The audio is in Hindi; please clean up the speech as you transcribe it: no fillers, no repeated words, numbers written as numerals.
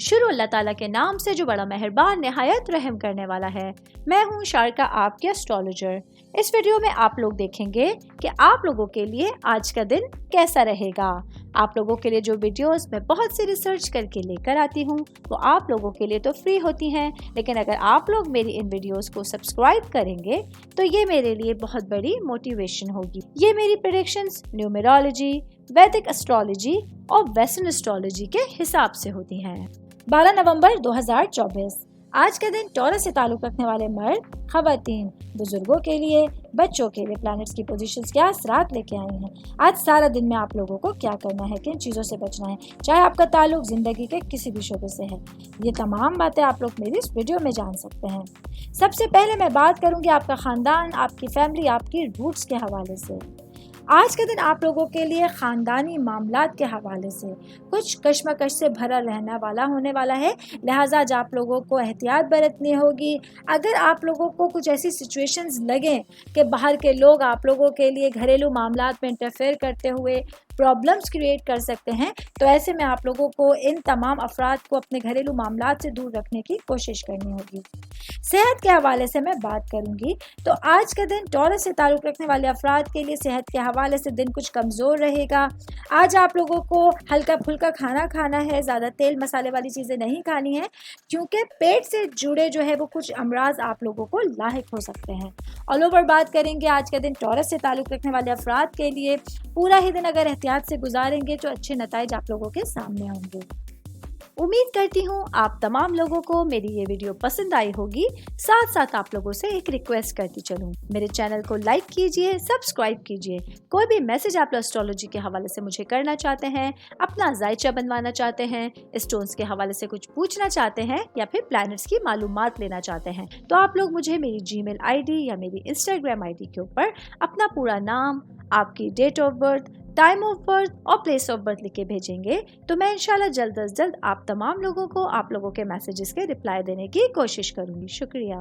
शुरू अल्लाह ताला के नाम से जो बड़ा मेहरबान निहायत रहम करने वाला है। मैं हूँ शारका, आपके एस्ट्रोलॉजर। इस वीडियो में आप लोग देखेंगे कि आप लोगों के लिए आज का दिन कैसा रहेगा। आप लोगों के लिए जो वीडियोस मैं बहुत सी रिसर्च करके लेकर आती हूँ वो आप लोगों के लिए तो फ्री होती हैं, लेकिन अगर आप लोग मेरी इन वीडियोस को सब्सक्राइब करेंगे तो ये मेरे लिए बहुत बड़ी मोटिवेशन होगी। ये मेरी प्रेडिक्शंस न्यूमेरोलॉजी, वैदिक एस्ट्रोलॉजी और वेस्टर्न एस्ट्रोलॉजी के हिसाब से होती हैं। 12 नवंबर 2024 आज का दिन टॉरस से ताल्लुक रखने वाले मर्द, खवातीन, बुजुर्गों के लिए, बच्चों के लिए प्लैनेट्स की पोजीशंस क्या असरात लेके आई हैं। आज सारा दिन में आप लोगों को क्या करना है, किन चीज़ों से बचना है, चाहे आपका ताल्लुक जिंदगी के किसी भी शोबे से है, ये तमाम बातें आप लोग मेरी इस वीडियो में जान सकते हैं। सबसे पहले मैं बात करूंगी आपका खानदान, आपकी फैमिली, आपकी रूट्स के हवाले से। आज का दिन आप लोगों के लिए ख़ानदानी मामलात के हवाले से कुछ कश्मकश से भरा रहने वाला होने वाला है, लिहाजा आज आप लोगों को एहतियात बरतनी होगी। अगर आप लोगों को कुछ ऐसी सिचुएशंस लगें कि बाहर के लोग आप लोगों के लिए घरेलू मामलात में इंटरफेयर करते हुए प्रॉब्लम्स क्रिएट कर सकते हैं, तो ऐसे में आप लोगों को इन तमाम अफराद को अपने घरेलू मामलात से दूर रखने की कोशिश करनी होगी। सेहत के हवाले से मैं बात करूंगी तो आज का दिन टॉरस से ताल्लुक़ रखने वाले अफराद के लिए सेहत के हवाले से दिन कुछ कमज़ोर रहेगा। आज आप लोगों को हल्का फुल्का खाना खाना है, ज़्यादा तेल मसाले वाली चीज़ें नहीं खानी है, क्योंकि पेट से जुड़े जो है वो कुछ अमराज आप लोगों को लाहिक हो सकते हैं। ऑल ओवर बात करेंगे आज का दिन टॉरस से ताल्लुक़ रखने वाले अफराद के लिए, पूरा ही दिन अगर एहतियात से गुजारेंगे तो अच्छे नताइज आप लोगों के सामने होंगे। उम्मीद करती हूँ आप तमाम लोगों को मेरी ये वीडियो पसंद आई होगी। साथ साथ आप लोगों से एक रिक्वेस्ट करती चलूँ, मेरे चैनल को लाइक कीजिए, सब्सक्राइब कीजिए। कोई भी मैसेज आप एस्ट्रोलॉजी के हवाले से मुझे करना चाहते हैं, अपना जायचा बनवाना चाहते हैं, स्टोन्स के हवाले से कुछ पूछना चाहते हैं या फिर प्लैनेट्स की मालूमात लेना चाहते हैं, तो आप लोग मुझे मेरी जीमेल आईडी या मेरी इंस्टाग्राम आईडी के ऊपर अपना पूरा नाम, आपकी date of birth, time of birth और प्लेस ऑफ बर्थ लिख के भेजेंगे तो मैं इंशाल्लाह जल्द अज जल्द आप तमाम लोगों को आप लोगों के मैसेजेस के रिप्लाई देने की कोशिश करूंगी। शुक्रिया।